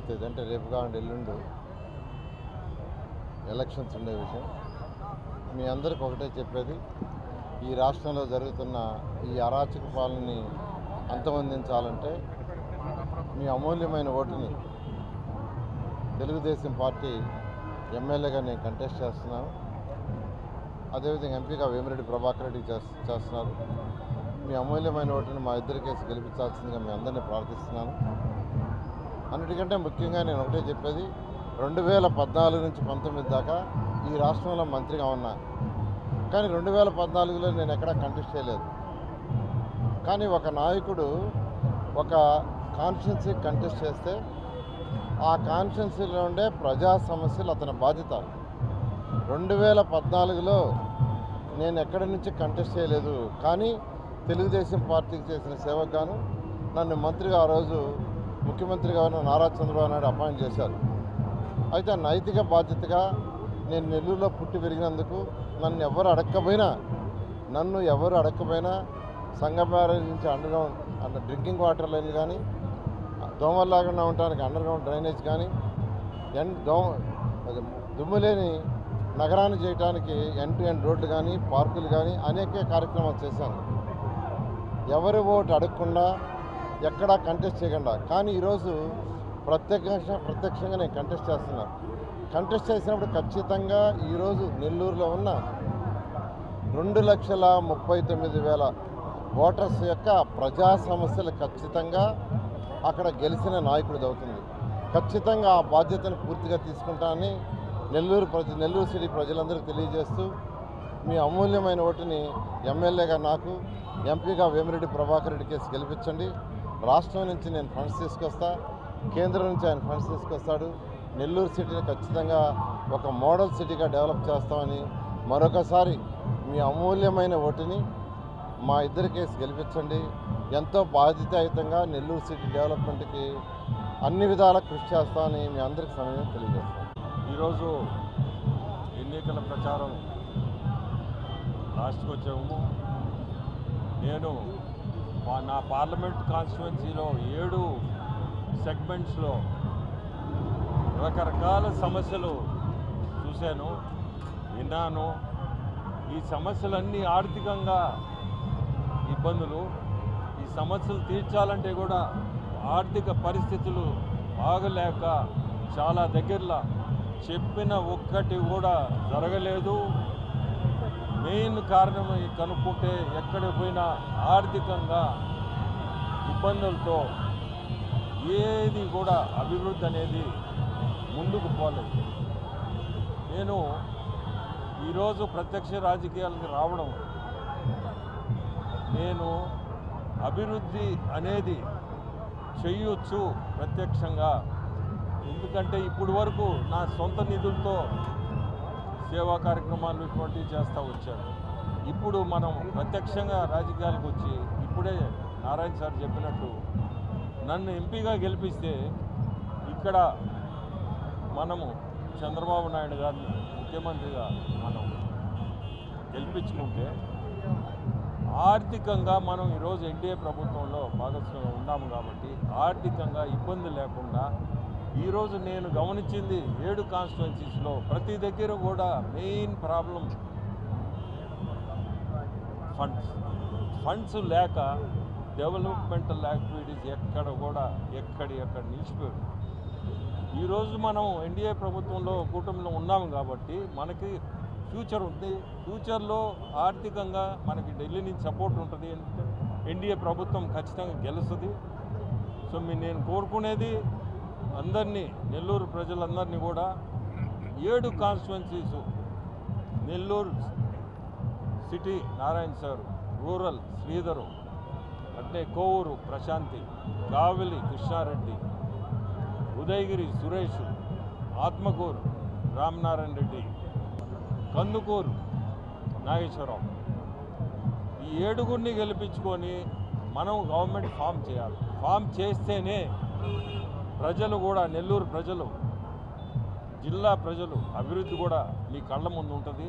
తేదీ అంటే రేపు కాకుండా ఎల్లుండు ఎలక్షన్స్ ఉండే విషయం మీ అందరికి ఒకటే చెప్పేది, ఈ రాష్ట్రంలో జరుగుతున్న ఈ అరాచక పాలనని అంతమొందించాలంటే మీ అమూల్యమైన ఓటుని తెలుగుదేశం పార్టీ ఎమ్మెల్యేగా నేను కంటెస్ట్ చేస్తున్నాను. అదేవిధంగా ఎంపీగా వేమిరెడ్డి ప్రభాకర్ రెడ్డి చేస్తున్నారు. మీ అమూల్యమైన ఓటుని మా ఇద్దరి కేసు గెలిపించాల్సిందిగా మీ అందరినీ ప్రార్థిస్తున్నాను. అన్నిటికంటే ముఖ్యంగా నేను ఒకటే చెప్పేది, 2014 నుంచి 19 దాకా ఈ రాష్ట్రంలో మంత్రిగా ఉన్నా, కానీ 2014లో నేను ఎక్కడా కంటెస్ట్ చేయలేదు. కానీ ఒక నాయకుడు ఒక కాన్స్టిట్యున్సీ కంటెస్ట్ చేస్తే ఆ కాన్స్టిట్యున్సీలో ఉండే ప్రజా సమస్యలు అతని బాధ్యత. 2014లో నేను ఎక్కడి నుంచి కంటెస్ట్ చేయలేదు, కానీ తెలుగుదేశం పార్టీకి చేసిన సేవకు గాను నన్ను మంత్రిగా ఆ రోజు ముఖ్యమంత్రిగా ఉన్న నారా చంద్రబాబు నాయుడు అపాయింట్ చేశారు. అయితే నైతిక బాధ్యతగా నేను నెల్లూరులో పుట్టి పెరిగినందుకు నన్ను ఎవరు అడగకపోయినా సంగం బ్యారేజ్ నుంచి అండర్గ్రౌండ్ డ్రింకింగ్ వాటర్ లైన్ కానీ, దోమలు లేకుండా ఉండడానికి అండర్గ్రౌండ్ డ్రైనేజ్ కానీ, దుమ్ము లేని నగరాన్ని చేయడానికి ఎండ్ టు ఎండ్ రోడ్లు కానీ, పార్కులు కానీ అనేక కార్యక్రమాలు చేశాను. ఎవరి ఓటు అడగకుండా, ఎక్కడా కంటెస్ట్ చేయకుండా. కానీ ఈరోజు ప్రత్యక్షంగా నేను కంటెస్ట్ చేస్తున్నాను. కంటెస్ట్ చేసినప్పుడు ఖచ్చితంగా ఈరోజు నెల్లూరులో ఉన్న 2,39,000 ఓటర్స్ యొక్క ప్రజా సమస్యలు ఖచ్చితంగా అక్కడ గెలిచిన నాయకుడిది అవుతుంది. ఖచ్చితంగా ఆ బాధ్యతను పూర్తిగా తీసుకుంటానని నెల్లూరు సిటీ ప్రజలందరికీ తెలియజేస్తూ, మీ అమూల్యమైన ఓటుని ఎమ్మెల్యేగా నాకు, ఎంపీగా వేమిరెడ్డి ప్రభాకర్ రెడ్డి కేసు గెలిపించండి. రాష్ట్రం నుంచి నేను ఫండ్స్ తీసుకొస్తా, కేంద్రం నుంచి ఆయన ఫండ్స్ తీసుకొస్తాడు. నెల్లూరు సిటీని ఖచ్చితంగా ఒక మోడల్ సిటీగా డెవలప్ చేస్తామని మరొకసారి మీ అమూల్యమైన ఓటుని మా ఇద్దరి కేసు గెలిపించండి. ఎంతో బాధ్యతాయుతంగా నెల్లూరు సిటీ డెవలప్మెంట్కి అన్ని విధాలా కృషి చేస్తామని మీ అందరికీ సమయం తెలియజేస్తాను. ఈరోజు ఎన్నికల ప్రచారం లాస్ట్కి వచ్చాము. నేను నా పార్లమెంట్ కాన్స్టిట్యుయెన్సీలో 7 సెగ్మెంట్స్లో రకరకాల సమస్యలు చూశాను, విన్నాను. ఈ సమస్యలన్నీ ఆర్థికంగా ఇబ్బందులు, ఈ సమస్యలు తీర్చాలంటే కూడా ఆర్థిక పరిస్థితులు బాగలేక చాలా దగ్గరలో చెప్పిన ఒక్కటి కూడా జరగలేదు. మెయిన్ కారణం కనుక్కుంటే ఎక్కడికి పోయినా ఆర్థికంగా ఇబ్బందులతో ఏది కూడా అభివృద్ధి అనేది ముందుకు పోలేదు. నేను ఈరోజు ప్రత్యక్ష రాజకీయాలకు రావడం, నేను అభివృద్ధి అనేది చేయొచ్చు ప్రత్యక్షంగా. ఎందుకంటే ఇప్పుడు వరకు నా సొంత నిధులతో సేవా కార్యక్రమాలు ఇటువంటివి చేస్తూ వచ్చాను. ఇప్పుడు మనం ప్రత్యక్షంగా రాజకీయాలకు వచ్చి, ఇప్పుడే నారాయణ సార్ చెప్పినట్టు నన్ను ఎంపీగా గెలిపిస్తే ఇక్కడ మనము చంద్రబాబు నాయుడు గారిని ముఖ్యమంత్రిగా మనం గెలిపించుకుంటే ఆర్థికంగా మనం ఈరోజు ఎన్డీఏ ప్రభుత్వంలో భాగస్వామ్యం ఉన్నాము కాబట్టి ఆర్థికంగా ఇబ్బంది లేకుండా ఈరోజు నేను గమనించింది 7 కాన్స్టిట్యుయెన్సీస్లో ప్రతి దగ్గర కూడా మెయిన్ ప్రాబ్లం ఫండ్స్ లేక డెవలప్మెంటల్ యాక్టివిటీస్ ఎక్కడ నిలిచిపోయాడు. ఈరోజు మనం ఎన్డీఏ ప్రభుత్వంలో కూటమిలో ఉన్నాము కాబట్టి మనకి ఫ్యూచర్ ఉంది. ఫ్యూచర్లో ఆర్థికంగా మనకి ఢిల్లీ నుంచి సపోర్ట్ ఉంటుంది. ఎన్డీఏ ప్రభుత్వం ఖచ్చితంగా గెలుస్తుంది. సో నేను కోరుకునేది అందరినీ, నెల్లూరు ప్రజలందరినీ కూడా 7 constituencies, Nellore city Narayana sir, rural Sridhar, అంటే కోవూరు ప్రశాంతి, కావలి కృష్ణారెడ్డి, ఉదయగిరి సురేష్, ఆత్మకూరు రామనారాయణ రెడ్డి, కందుకూరు నాగేశ్వరరావు, ఈ 7గురిని గెలిపించుకొని మనం గవర్నమెంట్ ఫామ్ చేయాలి. ఫామ్ చేస్తేనే ప్రజలు కూడా, నెల్లూరు ప్రజలు, జిల్లా ప్రజలు అభివృద్ధి కూడా మీ కళ్ళ ముందు ఉంటుంది.